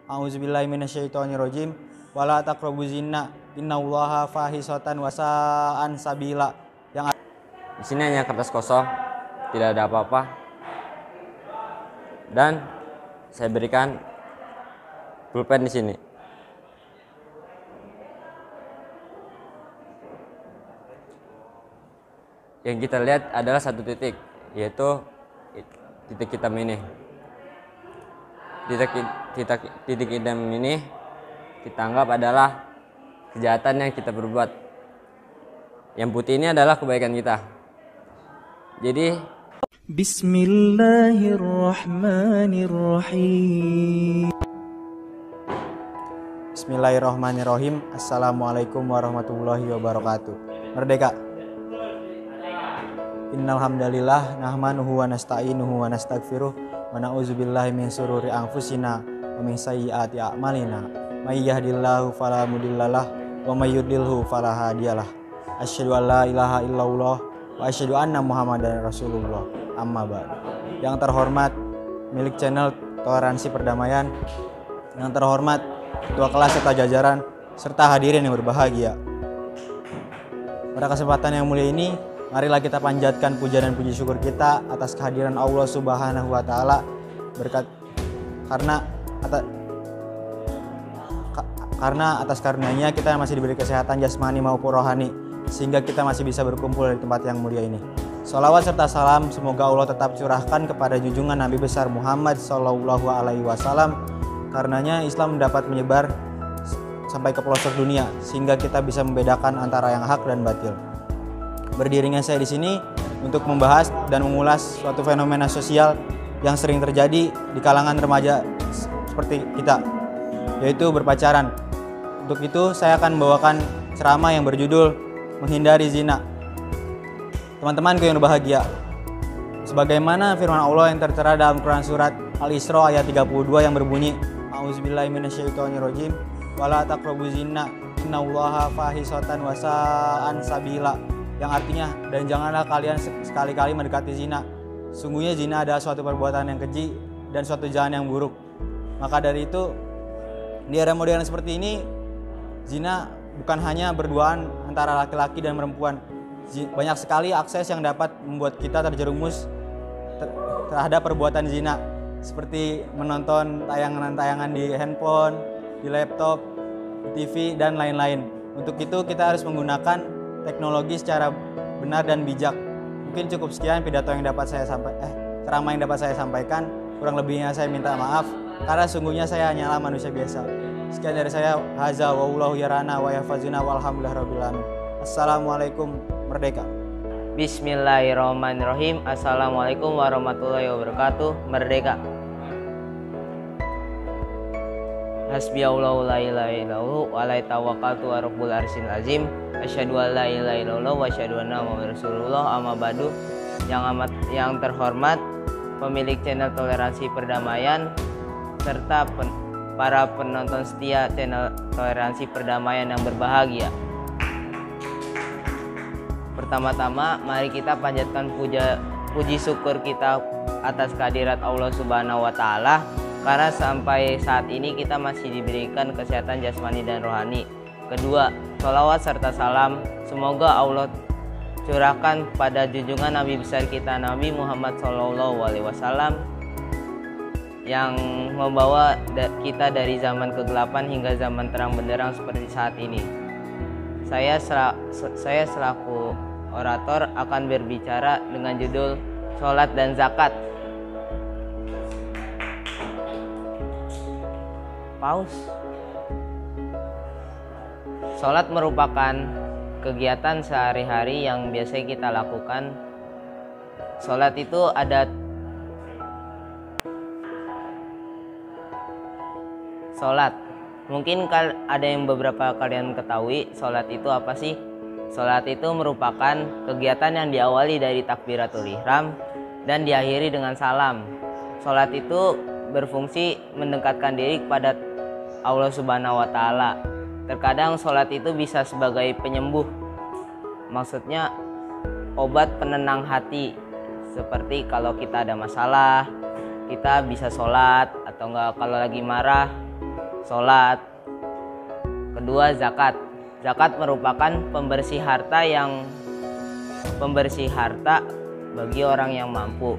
A'udzubillahi minasyaitonirrajim. Wala taqrabuz zina innallaha fahisatan wasa'an sabila. Yang di sini hanya kertas kosong, tidak ada apa-apa. Dan saya berikan pulpen di sini. Yang kita lihat adalah satu titik, yaitu titik hitam ini. Titik hitam ini kita anggap adalah kejahatan yang kita perbuat. Yang putih ini adalah kebaikan kita. Jadi Bismillahirrahmanirrahim. Bismillahirrahmanirrahim. Assalamualaikum warahmatullahi wabarakatuh. Merdeka. Innal hamdalillah nahmanuhu wa nasta'inuhu wa nastaghfiruh wa na'udzubillahi min sururi anfusina wa min sayyiati a'malina. May yahdihillahu fala mudhillalah wa may yudlilhu fala hadiyalah. Asyhadu an la ilaha illallah wa asyhadu anna Muhammadan Rasulullah. Amma ba'du. Yang terhormat milik channel Toleransi Perdamaian, yang terhormat ketua kelas serta jajaran serta hadirin yang berbahagia. Pada kesempatan yang mulia ini, marilah kita panjatkan puja dan puji syukur kita atas kehadiran Allah Subhanahu wa taala, berkat karena atas karunia-Nya kita masih diberi kesehatan jasmani maupun rohani, sehingga kita masih bisa berkumpul di tempat yang mulia ini. Sholawat serta salam semoga Allah tetap curahkan kepada junjungan Nabi besar Muhammad Sallallahu Alaihi Wasallam. Karenanya Islam dapat menyebar sampai ke pelosok dunia, sehingga kita bisa membedakan antara yang hak dan batil. Berdirinya saya di sini untuk membahas dan mengulas suatu fenomena sosial yang sering terjadi di kalangan remaja seperti kita, yaitu berpacaran. Untuk itu saya akan membawakan ceramah yang berjudul Menghindari Zina. Teman-temanku yang berbahagia, sebagaimana firman Allah yang tertera dalam Quran surat Al-Isra ayat 32 yang berbunyi, A'udzubillahi minasyaitonirrajim, wala taqrabuz zina innallaha fahisatan wasa'an sabila. Yang artinya, dan janganlah kalian sekali-kali mendekati zina. Sungguhnya zina adalah suatu perbuatan yang keji dan suatu jalan yang buruk. Maka dari itu, di era modern seperti ini, zina bukan hanya berduaan antara laki-laki dan perempuan. Banyak sekali akses yang dapat membuat kita terjerumus terhadap perbuatan zina, seperti menonton tayangan-tayangan di handphone, di laptop, di TV, dan lain-lain. Untuk itu kita harus menggunakan teknologi secara benar dan bijak. Mungkin cukup sekian pidato yang dapat saya ceramah yang dapat saya sampaikan. Kurang lebihnya saya minta maaf, karena sungguhnya saya hanyalah manusia biasa. Sekian dari saya. Haza wa wallahu yarana wa yahfazuna walhamdulillahirabbil alamin. Assalamualaikum. Merdeka. Bismillahirrahmanirrahim. Assalamualaikum warahmatullahi wabarakatuh. Merdeka. Hasbiyallahu la ilaha illallah wa alaihi tawakkaltu wa rabbul arsyil azim. Asyhadu an la ilaha illallah wa asyhadu anna Muhammadar Rasulullah. Amma ba'du. Yang terhormat pemilik channel Toleransi Perdamaian serta para penonton setia channel Toleransi Perdamaian yang berbahagia. Pertama-tama mari kita panjatkan puji syukur kita atas kehadirat Allah Subhanahu wa taala, karena sampai saat ini kita masih diberikan kesehatan jasmani dan rohani. Kedua, sholawat serta salam semoga Allah curahkan pada junjungan Nabi besar kita Nabi Muhammad Sallallahu Alaihi Wasallam yang membawa kita dari zaman kegelapan hingga zaman terang benderang seperti saat ini. Saya selaku orator akan berbicara dengan judul Sholat dan Zakat. Sholat merupakan kegiatan sehari-hari yang biasa kita lakukan. Sholat itu ada sholat. Mungkin ada yang beberapa kalian ketahui sholat itu apa sih? Sholat itu merupakan kegiatan yang diawali dari takbiratul ihram dan diakhiri dengan salam. Sholat itu berfungsi mendekatkan diri kepada Allah Subhanahu wa taala. Terkadang sholat itu bisa sebagai penyembuh. Maksudnya obat penenang hati. Seperti kalau kita ada masalah, kita bisa sholat, atau enggak kalau lagi marah, sholat. Kedua, zakat. Zakat merupakan pembersih harta bagi orang yang mampu.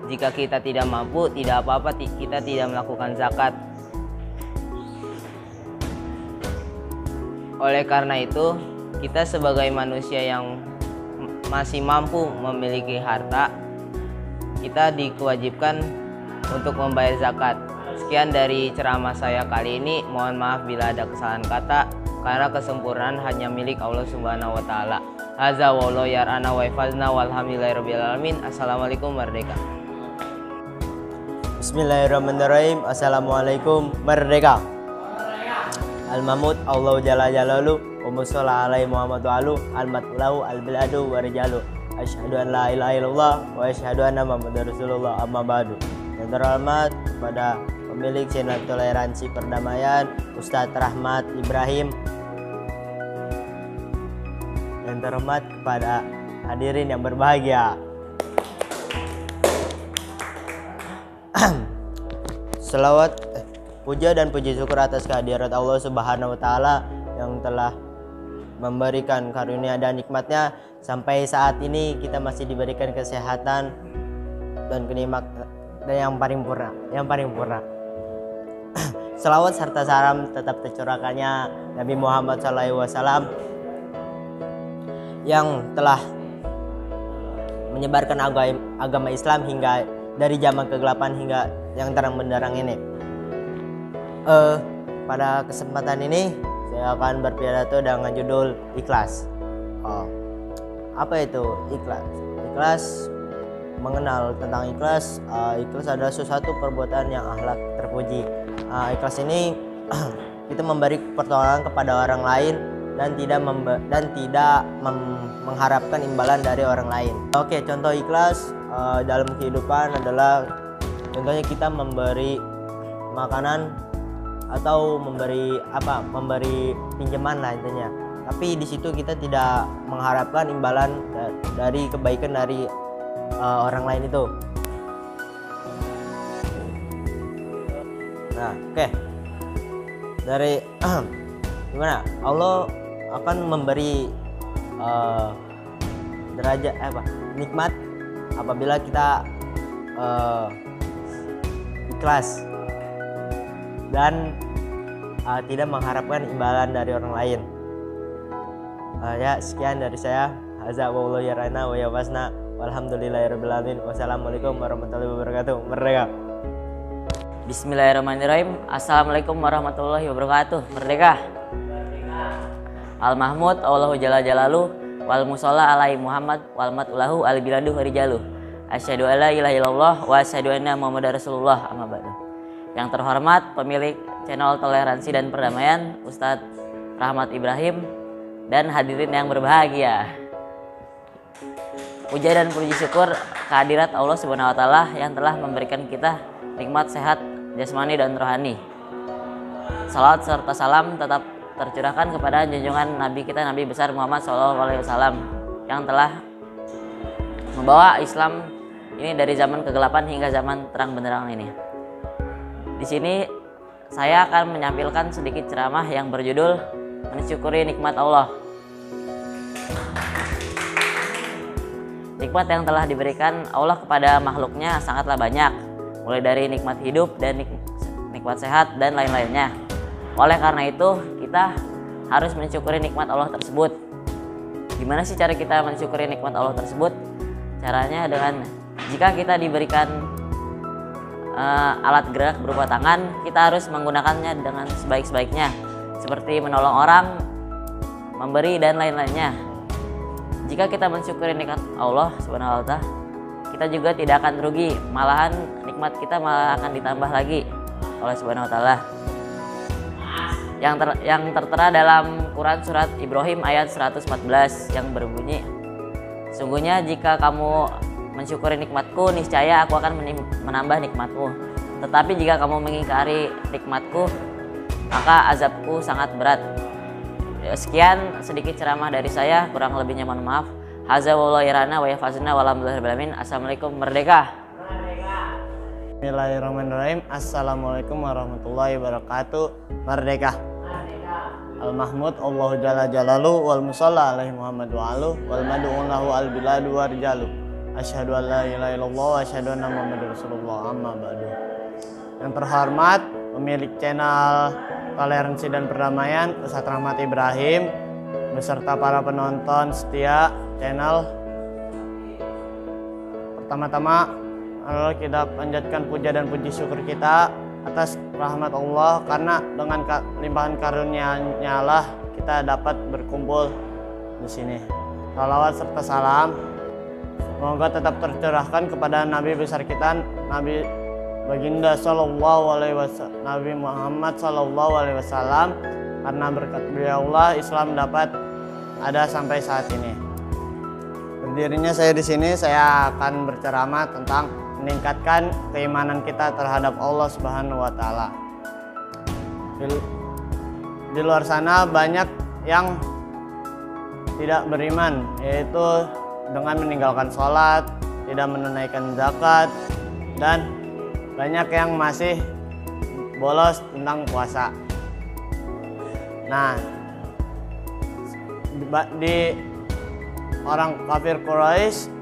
Jika kita tidak mampu, tidak apa-apa kita tidak melakukan zakat. Oleh karena itu, kita sebagai manusia yang masih mampu memiliki harta, kita diwajibkan untuk membayar zakat. Sekian dari ceramah saya kali ini. Mohon maaf bila ada kesalahan kata, karena kesempurnaan hanya milik Allah Subhanahu wa taala. Hadza wallahu yar'ana wa yafazna walhamdulillahirabbil alamin. Assalamualaikum merdeka. Bismillahirrahmanirrahim. Assalamualaikum merdeka. Al-Mahmud Allahu Jalla Jalalu wa musalla alaihi Muhammadu alu al-matlau al-biladu wa rijalu asyhadu an la ilaha illallah wa asyhadu anna Muhammadar Rasulullah amma ba'du. Yang terhormat kepada pemilik channel Toleransi Perdamaian Ustadz Rahmat Ibrahim. Yang terhormat kepada hadirin yang berbahagia. Selawat, puja dan puji syukur atas kehadirat Allah Subhanahu wa taala yang telah memberikan karunia dan nikmatnya sampai saat ini kita masih diberikan kesehatan dan kenikmatan yang paling purna. Selawat serta salam tetap tercurahkannya Nabi Muhammad SAW yang telah menyebarkan agama Islam hingga dari zaman kegelapan hingga yang terang benderang ini. Pada kesempatan ini saya akan berpidato dengan judul ikhlas. Apa itu ikhlas? Ikhlas, mengenal tentang ikhlas. Ikhlas adalah suatu perbuatan yang akhlak terpuji. Ikhlas ini kita memberi pertolongan kepada orang lain dan tidak mengharapkan imbalan dari orang lain. Oke, contoh ikhlas dalam kehidupan adalah contohnya kita memberi makanan atau memberi pinjaman lah intinya. Tapi di situ kita tidak mengharapkan imbalan dari kebaikan dari orang lain itu. Nah, oke. Dari gimana? Allah akan memberi derajat nikmat apabila kita ikhlas dan tidak mengharapkan imbalan dari orang lain. Ya, sekian dari saya. Hadza wallahu yarana wa yafasna walhamdulillahirabbil alamin. Wassalamualaikum warahmatullahi wabarakatuh. Merdeka. Bismillahirrahmanirrahim. Assalamualaikum warahmatullahi wabarakatuh. Merdeka. Al-Mahmud Allahu Jalla Jalalu wal musalla alaihi Muhammad wal mat'ulahu al-biladu rijalu asyhadu alla ilaha illallah wa asyhadu anna Muhammadar Rasulullah amma ba'du. Yang terhormat pemilik channel Toleransi dan Perdamaian Ustadz Rahmat Ibrahim dan hadirin yang berbahagia. Puja dan puji syukur kehadirat Allah Subhanahu wa taala yang telah memberikan kita nikmat sehat jasmani dan rohani. Salawat serta salam tetap tercurahkan kepada junjungan Nabi kita Nabi besar Muhammad SAW yang telah membawa Islam ini dari zaman kegelapan hingga zaman terang benderang ini. Di sini saya akan menyampaikan sedikit ceramah yang berjudul mensyukuri nikmat Allah. Nikmat yang telah diberikan Allah kepada makhluknya sangatlah banyak, mulai dari nikmat hidup dan nikmat sehat dan lain-lainnya. Oleh karena itu kita harus mensyukuri nikmat Allah tersebut. Gimana sih cara kita mensyukuri nikmat Allah tersebut? Caranya dengan jika kita diberikan alat gerak berupa tangan, kita harus menggunakannya dengan sebaik-baiknya, seperti menolong orang, memberi dan lain-lainnya. Jika kita mensyukuri nikmat Allah Subhanahu wa taala, kita juga tidak akan rugi, malahan nikmat kita malah akan ditambah lagi oleh Subhanahu wa taala. Yang tertera dalam Quran surat Ibrahim ayat 114 yang berbunyi, sungguhnya jika kamu mensyukuri nikmatku, niscaya aku akan menambah nikmatmu. Tetapi jika kamu mengingkari nikmatku, maka azabku sangat berat. Sekian sedikit ceramah dari saya, kurang lebihnya mohon maaf. Hadza wallahu yarana wa yafazna walhamdulillahirabbil alamin. Assalamualaikum. Merdeka. Bismillahirrahmanirrahim. Assalamualaikum warahmatullahi wabarakatuh. Merdeka. Al-Mahmud Allahu Jalla Jalalu wal musalla alaihi Muhammad wa alu wal mad'unahu al biladu wa rijalu. Asyhadu an la ilaha illallah wa asyhadu anna Muhammadar Rasulullah, amma ba'du. Yang terhormat pemilik channel Toleransi dan Perdamaian, Ustadz Rahmat Ibrahim, beserta para penonton setia channel. Pertama-tama kita panjatkan puja dan puji syukur kita atas rahmat Allah, karena dengan limpahan karunia-Nya lah kita dapat berkumpul di sini. Salawat serta salam semoga tetap tercurahkan kepada Nabi besar kita, Nabi Baginda Sallallahu Alaihi Wasallam, Nabi Muhammad Sallallahu Alaihi Wasallam, karena berkat beliaulah Islam dapat ada sampai saat ini. Berdirinya saya di sini, saya akan berceramah tentang meningkatkan keimanan kita terhadap Allah Subhanahu wa Ta'ala. Di luar sana banyak yang tidak beriman, yaitu dengan meninggalkan sholat, tidak menunaikan zakat, dan banyak yang masih bolos tentang puasa. Nah, di orang kafir Quraisy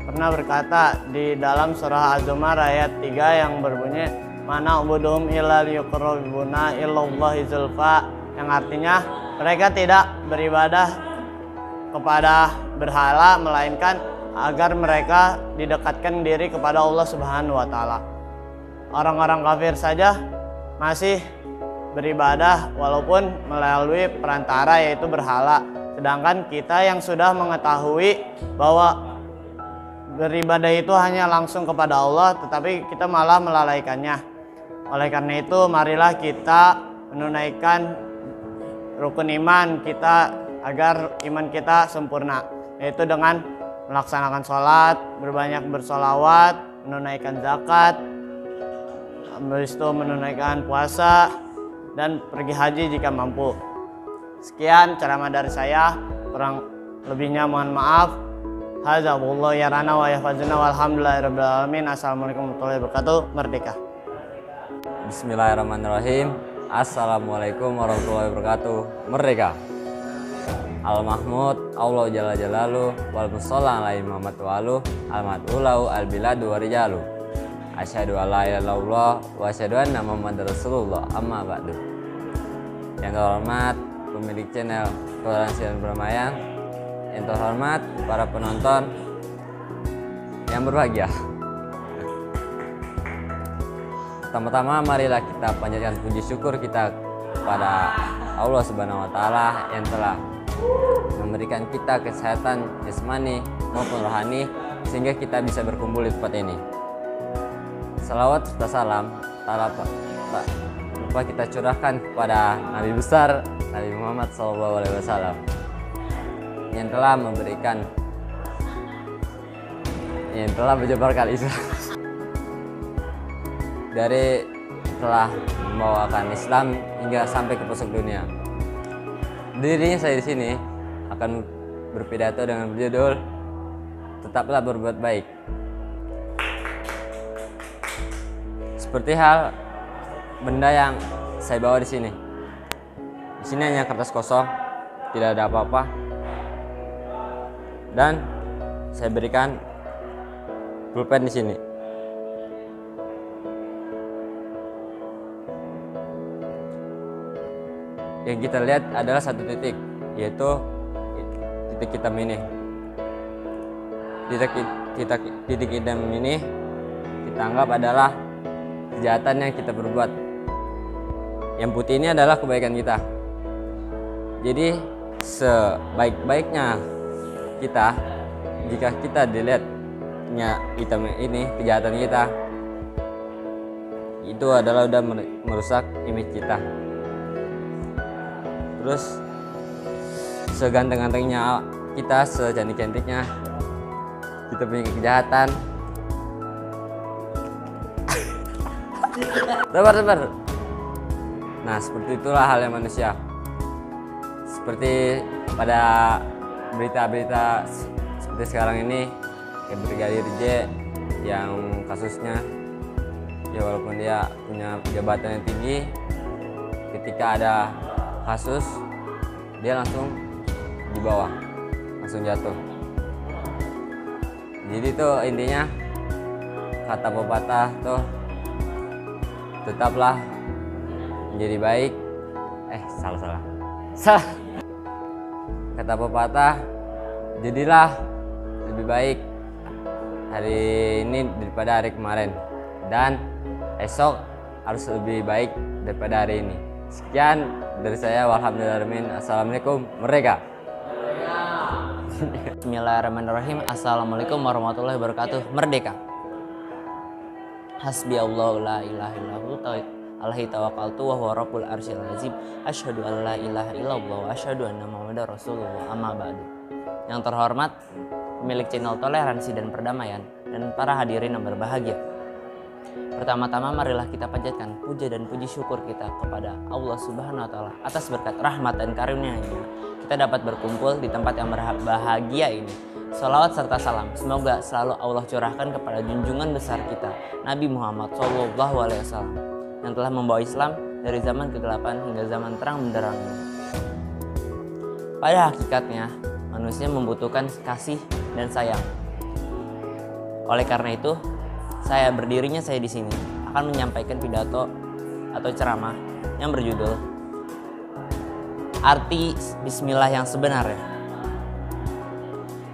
pernah berkata di dalam surah Az-Zumar ayat 3 yang berbunyi, mana ubuduhum illa liyuqarribuna ilallahi zulfa, yang artinya mereka tidak beribadah kepada berhala melainkan agar mereka didekatkan diri kepada Allah Subhanahu wa Ta'ala. Orang-orang kafir saja masih beribadah walaupun melalui perantara, yaitu berhala. Sedangkan kita yang sudah mengetahui bahwa beribadah itu hanya langsung kepada Allah, tetapi kita malah melalaikannya. Oleh karena itu, marilah kita menunaikan rukun iman kita agar iman kita sempurna, yaitu dengan melaksanakan sholat, berbanyak bersolawat, menunaikan zakat, habis itu menunaikan puasa, dan pergi haji jika mampu. Sekian ceramah dari saya, kurang lebihnya mohon maaf. Hadza wallahu yarana wa yahfazuna walhamdulillahirabbil alamin. Assalamualaikum warahmatullahi wabarakatuh. Merdeka. Bismillahirrahmanirrahim. Assalamualaikum warahmatullahi wabarakatuh. Merdeka. Al-Mahmud Allahu Jalla Jalalu wal musalla alaihi Muhammad wa alu al mad'ulau al biladu wa rijalu. Asyhadu an la ilaha illallah wa asyhadu anna Muhammadar Rasulullah, amma ba'du. Yang terhormat pemilik channel Toleransi dan Perdamaian, yang terhormat para penonton yang berbahagia. Pertama-tama marilah kita panjatkan puji syukur kita kepada Allah Subhanahu wa Ta'ala yang telah memberikan kita kesehatan jasmani maupun rohani sehingga kita bisa berkumpul di tempat ini. Salawat serta salam tak lupa kita curahkan kepada Nabi besar Nabi Muhammad SAW yang telah menyebarkan Islam dari telah membawakan Islam hingga sampai ke pelosok dunia. Dirinya saya di sini akan berpidato dengan berjudul Tetaplah Berbuat Baik. Seperti hal benda yang saya bawa di sini. Di sini hanya kertas kosong, tidak ada apa-apa. Dan saya berikan pulpen di sini. Yang kita lihat adalah satu titik, yaitu titik hitam ini. Titik hitam ini kita anggap adalah kejahatan yang kita berbuat. Yang putih ini adalah kebaikan kita. Jadi sebaik-baiknya kita, jika kita dilihatnya hitam ini kejahatan kita, itu adalah udah merusak image kita. Terus seganteng-gantengnya kita, secantik-cantiknya kita punya kejahatan. Sabar. Nah, seperti itulah halnya manusia. Seperti pada berita-berita seperti sekarang ini, kayak Brigadir J yang kasusnya ya walaupun dia punya jabatan yang tinggi, ketika ada kasus dia langsung di bawah, langsung jatuh. Jadi tuh intinya kata pepatah tuh, tetaplah menjadi baik. Salah. Kata pepatah, jadilah lebih baik hari ini daripada hari kemarin, dan esok harus lebih baik daripada hari ini. Sekian dari saya, walhamdulillahirrahmanirrahim. Assalamualaikum, merdeka. Bismillahirrahmanirrahim. Assalamualaikum warahmatullahi wabarakatuh. Merdeka. Hasbi Allahu la ilaha illahu alaihi tawakkaltu wa huwa rabbul arsyil azim. Asyhadu an la ilaha illallah wa asyhadu anna muhammadar rasulullah. Amma ba'du. Yang terhormat pemilik channel Toleransi dan Perdamaian dan para hadirin yang berbahagia. Pertama-tama marilah kita panjatkan puja dan puji syukur kita kepada Allah Subhanahu wa taala atas berkat rahmat dan karunia-Nya kita dapat berkumpul di tempat yang berbahagia ini. Salawat serta salam semoga selalu Allah curahkan kepada junjungan besar kita Nabi Muhammad SAW yang telah membawa Islam dari zaman kegelapan hingga zaman terang benderang ini. Pada hakikatnya manusia membutuhkan kasih dan sayang. Oleh karena itu, berdirinya saya di sini akan menyampaikan pidato atau ceramah yang berjudul Arti Bismillah yang sebenarnya.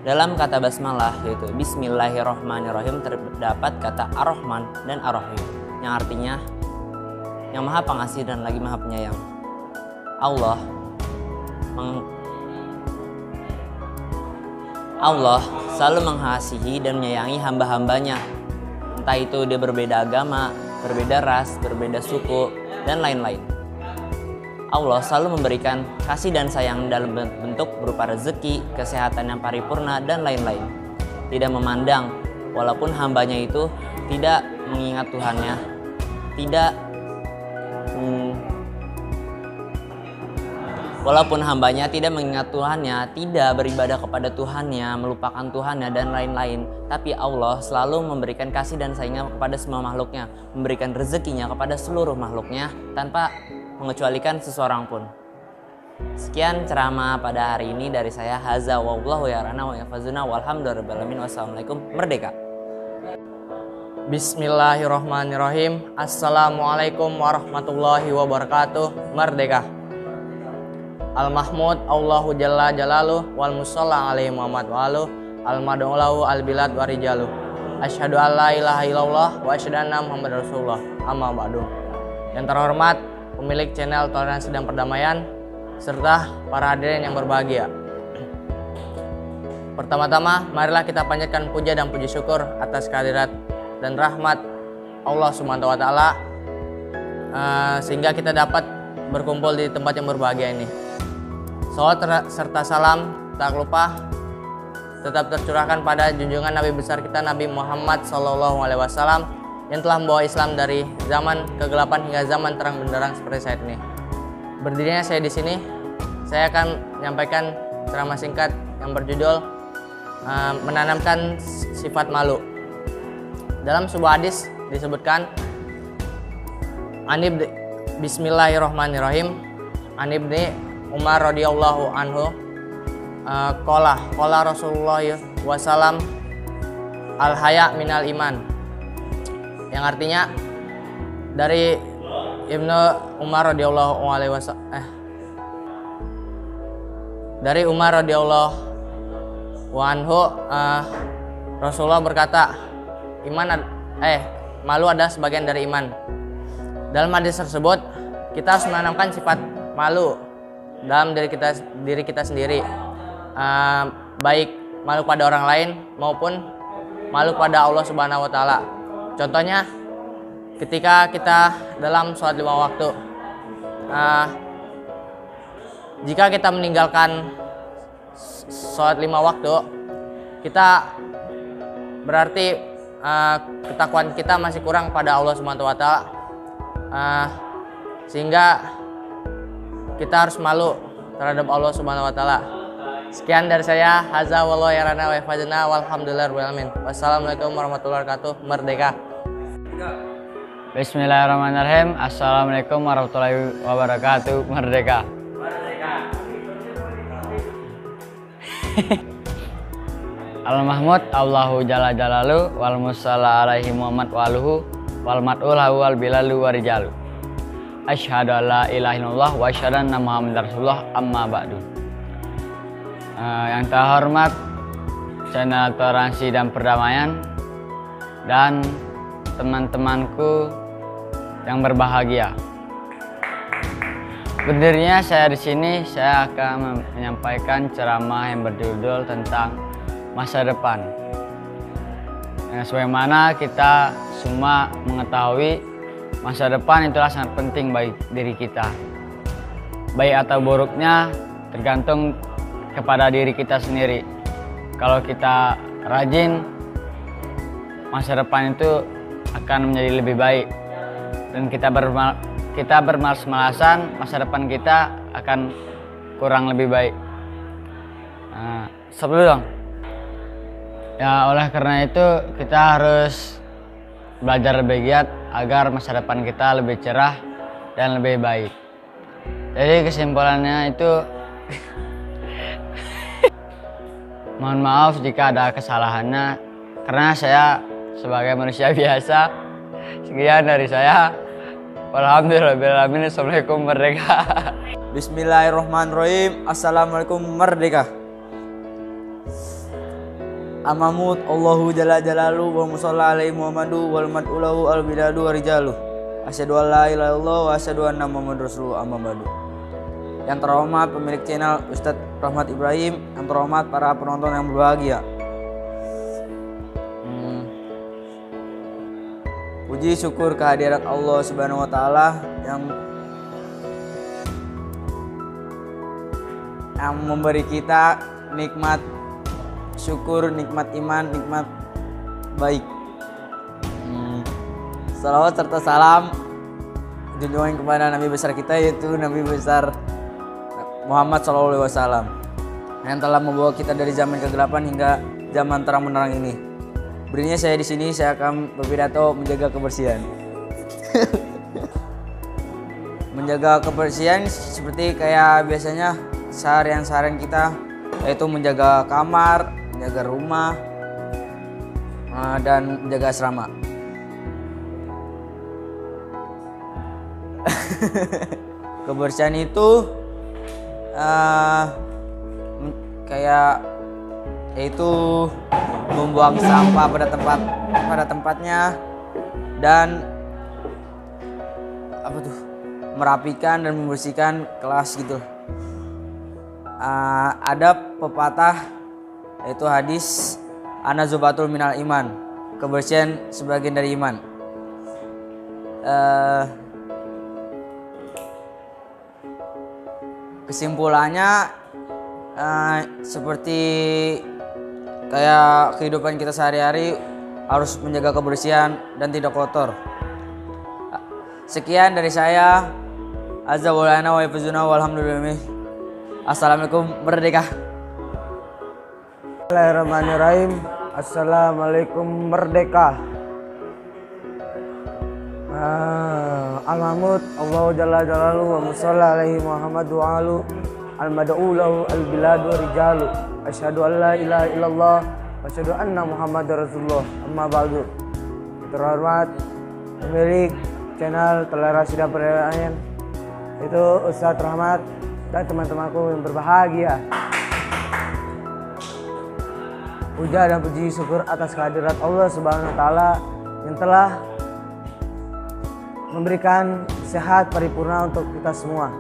Dalam kata basmalah yaitu Bismillahirrahmanirrahim terdapat kata Ar-Rahman dan Ar-Rahim yang artinya yang maha pengasih dan lagi maha penyayang. Allah selalu mengasihi dan menyayangi hamba-hambanya. Entah itu dia berbeda agama, berbeda ras, berbeda suku, dan lain-lain. Allah selalu memberikan kasih dan sayang dalam bentuk berupa rezeki, kesehatan yang paripurna, dan lain-lain. Tidak memandang, walaupun hambanya itu tidak mengingat Tuhannya, tidak beribadah kepada Tuhannya, melupakan Tuhannya, dan lain-lain. Tapi Allah selalu memberikan kasih dan sayangnya kepada semua makhluknya, memberikan rezekinya kepada seluruh makhluknya tanpa mengecualikan seseorang pun. Sekian ceramah pada hari ini dari saya. Haza wallahu yarana wa yafazuna walhamdulillahirabbil alamin. Wassalamualaikum, merdeka. Bismillahirrahmanirrahim. Assalamualaikum warahmatullahi wabarakatuh. Merdeka. Al-Mahmud Allahu Jalla Jalaluh wal musalla alaihi Muhammad wa aluh al-mad'ulahu al-bilad wa rijaluh. Asyhadu an la ilaha illallah wa asyhadu anna Muhammadar Rasulullah. Amma ba'du. Yang terhormat pemilik channel Toleransi dan Perdamaian serta para hadirin yang berbahagia. Pertama-tama marilah kita panjatkan puja dan puji syukur atas kehadirat dan rahmat Allah Subhanahu wa taala sehingga kita dapat berkumpul di tempat yang berbahagia ini. Salawat serta salam tak lupa tetap tercurahkan pada junjungan Nabi besar kita Nabi Muhammad SAW yang telah membawa Islam dari zaman kegelapan hingga zaman terang benderang seperti saat ini. Berdirinya saya di sini, saya akan menyampaikan ceramah singkat yang berjudul menanamkan sifat malu. Dalam sebuah hadis disebutkan, Bismillahirrahmanirrahim. Ibni Umar radhiyallahu anhu qala Rasulullah wasallam al-haya minal iman, yang artinya dari Ibnu Umar radhiyallahu dari Umar radhiyallahu anhu Rasulullah berkata, malu adalah sebagian dari iman. Dalam hadis tersebut kita harus menanamkan sifat malu dalam diri kita sendiri, baik malu pada orang lain maupun malu pada Allah Subhanahu wa taala. Contohnya ketika kita dalam sholat 5 waktu, jika kita meninggalkan sholat 5 waktu, kita berarti ketakwaan kita masih kurang pada Allah Subhanahu wa taala, sehingga kita harus malu terhadap Allah Subhanahu wa taala. Sekian dari saya. Haza wallahu yarana wa yafazna walhamdulillahirabbil alamin. Wassalamualaikum warahmatullahi wabarakatuh. Merdeka. Bismillahirrahmanirrahim. Assalamualaikum warahmatullahi wabarakatuh. Merdeka. Al-Mahmud Allahu Jalla Jalalu wal musalla alaihi Muhammad waluhu wal mat'ul wal bilalu warijalu. Asyhadu an la ilaha illallah wa asyhadu anna Muhammadar Rasulullah amma ba'du. Yang terhormat channel Toleransi dan Perdamaian dan teman-temanku yang berbahagia. Berdirinya saya di sini, saya akan menyampaikan ceramah yang berjudul tentang masa depan. Sebagaimana kita semua mengetahui, masa depan itulah sangat penting bagi diri kita. Baik atau buruknya tergantung kepada diri kita sendiri. Kalau kita rajin, masa depan itu akan menjadi lebih baik. Dan kita bermalas-malasan, masa depan kita akan kurang lebih baik. Stop dulu dong. Ya, oleh karena itu kita harus belajar lebih giat agar masa depan kita lebih cerah dan lebih baik. Jadi kesimpulannya itu mohon maaf jika ada kesalahannya karena saya sebagai manusia biasa. Sekian dari saya. Walhamdulillahirrahmanirrahim. Assalamualaikum merdeka. Bismillahirrahmanirrahim. Assalamualaikum merdeka. Al-Mahmud Allahu Jalla Jalalu wa musalla alaihi Muhammadu wal mat'ulahu al bidadu warijalu. Asyhadu an la ilaha illallah wa asyhadu anna Muhammadar Rasulullah amma ba'du. Yang terhormat pemilik channel Ustadz Rahmat Ibrahim, yang terhormat para penonton yang berbahagia. Puji syukur kehadirat Allah Subhanahu wa taala yang memberi kita nikmat syukur, nikmat iman, nikmat baik. Salawat serta salam junjungan kepada Nabi besar kita, yaitu Nabi besar Muhammad SAW, yang telah membawa kita dari zaman kegelapan hingga zaman terang benderang ini. Berinya saya di sini, saya akan berpidato menjaga kebersihan. Menjaga kebersihan seperti kayak biasanya seharian kita, yaitu menjaga kamar, menjaga rumah, dan menjaga asrama. Kebersihan itu kayak yaitu membuang sampah pada tempatnya dan merapikan dan membersihkan kelas gitu. Ada pepatah yaitu hadis ana zubatul minal iman, kebersihan sebagian dari iman. Kesimpulannya seperti kayak kehidupan kita sehari-hari harus menjaga kebersihan dan tidak kotor. Sekian dari saya. Azza wa lana wa yafuzuna walhamdulillah. Assalamualaikum merdeka. Bismillahirrahmanirrahim. Assalamualaikum merdeka. Al-Mahmud Allahu Jalla Jalalu wa musalla alaihi Muhammad wa alu al-mad'ulahu al-biladu rijalu. Asyhadu an la ilaha illallah wa asyhadu anna Muhammadar Rasulullah amma ba'du. Terhormat pemilik channel Toleransi dan Perdamaian, itu Ustadz Rahmat dan teman-temanku yang berbahagia. Puja dan puji syukur atas kehadirat Allah Subhanahu wa taala yang telah memberikan sehat paripurna untuk kita semua.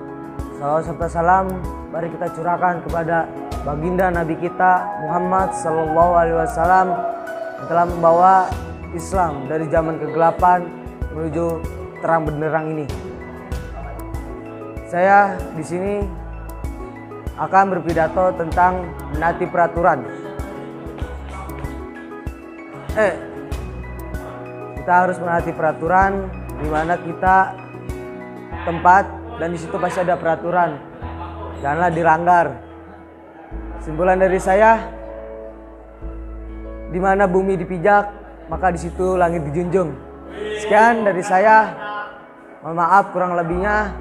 Salawat serta salam mari kita curahkan kepada baginda Nabi kita Muhammad Sallallahu Alaihi Wasallam yang telah membawa Islam dari zaman kegelapan menuju terang benderang ini. Saya di sini akan berpidato tentang menaati peraturan. Kita harus menaati peraturan di mana kita tempat dan di situ pasti ada peraturan. Janganlah dilanggar. Kesimpulan dari saya, di mana bumi dipijak, maka di situ langit dijunjung. Sekian dari saya. Mohon maaf kurang lebihnya.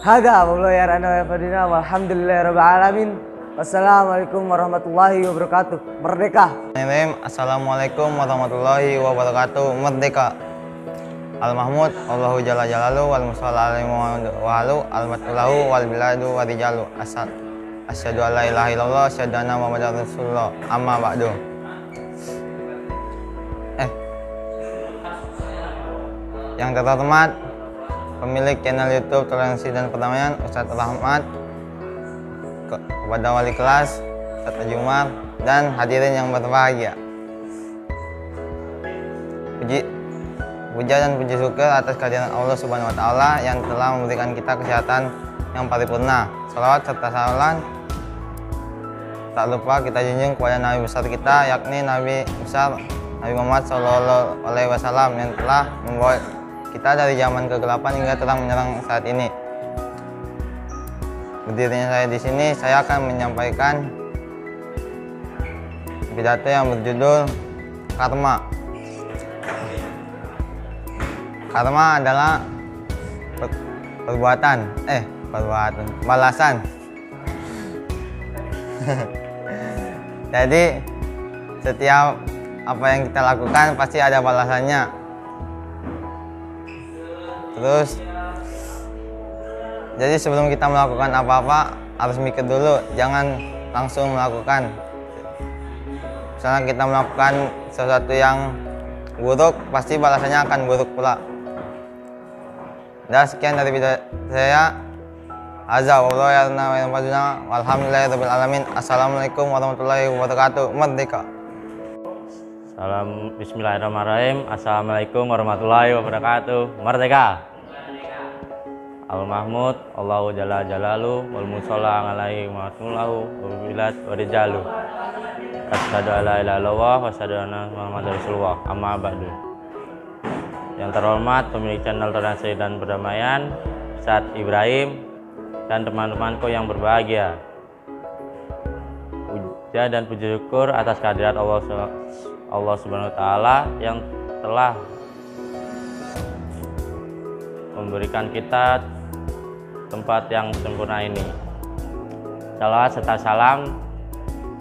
Hadza wallahi yarana wa fadina walhamdulillahirabbil alamin. Wassalamualaikum warahmatullahi wabarakatuh. Merdeka. Assalamualaikum warahmatullahi wabarakatuh. Merdeka. Al-Mahmud Allahu Jalla Jalalu wal musalla alaihi wa alu al-matulahu wal biladu wa rijalu asyhadu an la ilaha illallah asyhadu anna muhammadar rasulullah amma ba'du. Yang terhormat pemilik channel YouTube Toleransi dan Perdamaian Ustadz Rahmat, kepada wali kelas Ustadz Haji Umar, dan hadirin yang berbahagia. Puja dan puji syukur atas kehadiran Allah Subhanahu wa Ta'ala yang telah memberikan kita kesehatan yang paripurna. Salawat serta salam tak lupa kita junjung kepada Nabi besar kita, yakni Nabi besar Nabi Muhammad SAW yang telah membawa kita dari zaman kegelapan hingga terang menyerang saat ini. Berdirinya saya di sini, saya akan menyampaikan pidato yang berjudul Karma. Karma adalah balasan. Jadi setiap apa yang kita lakukan pasti ada balasannya. Terus jadi sebelum kita melakukan apa-apa harus mikir dulu, jangan langsung melakukan. Misalnya kita melakukan sesuatu yang buruk, pasti balasannya akan buruk pula. Dan sekian dari video saya. Walhamdulillahirabbil alamin. Assalamualaikum warahmatullahi wabarakatuh. Merdeka. Bismillahirrahmanirrahim. Assalamualaikum warahmatullahi wabarakatuh. Merdeka. Al-Mahmud Allahu Jalla Jalalu wal musalla alaihi wa sallallahu wal bilad wa rijalu asyhadu an la ilaha illallah wa asyhadu anna muhammadar rasulullah amma ba'du. Yang terhormat pemilik channel Toleransi dan Perdamaian Ustadz Ibrahim dan teman-temanku yang berbahagia. Puja dan puji syukur atas kehadirat Allah Subhanahu wa Ta'ala yang telah memberikan kita tempat yang sempurna ini. Salawat serta salam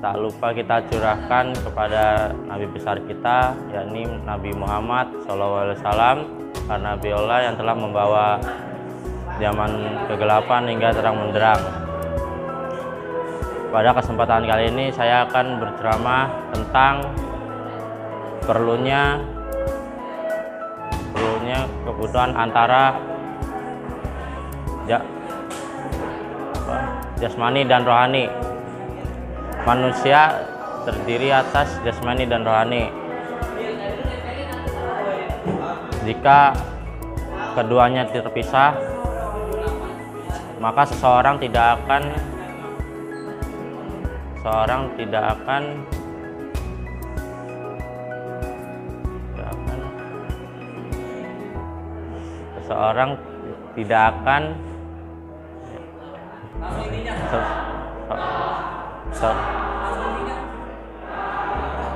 tak lupa kita curahkan kepada Nabi besar kita, yakni Nabi Muhammad SAW, karena beliau yang telah membawa zaman kegelapan hingga terang benderang. Pada kesempatan kali ini saya akan berceramah tentang perlunya kebutuhan antara jasmani dan rohani. Manusia terdiri atas jasmani dan rohani. Jika keduanya terpisah, maka seseorang tidak akan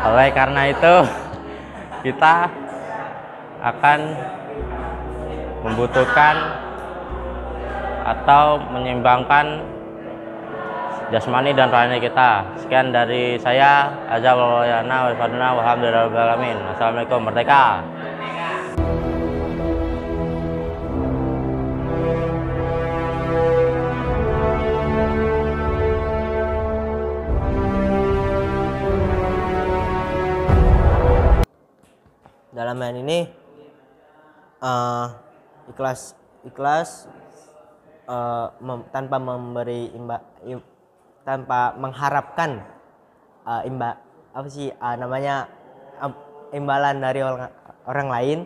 oleh karena itu kita akan membutuhkan atau menyeimbangkan jasmani dan rohani kita. Sekian dari saya. Assalamualaikum. Merdeka. Dalam hal ini ikhlas tanpa memberi tanpa mengharapkan imbalan dari orang lain,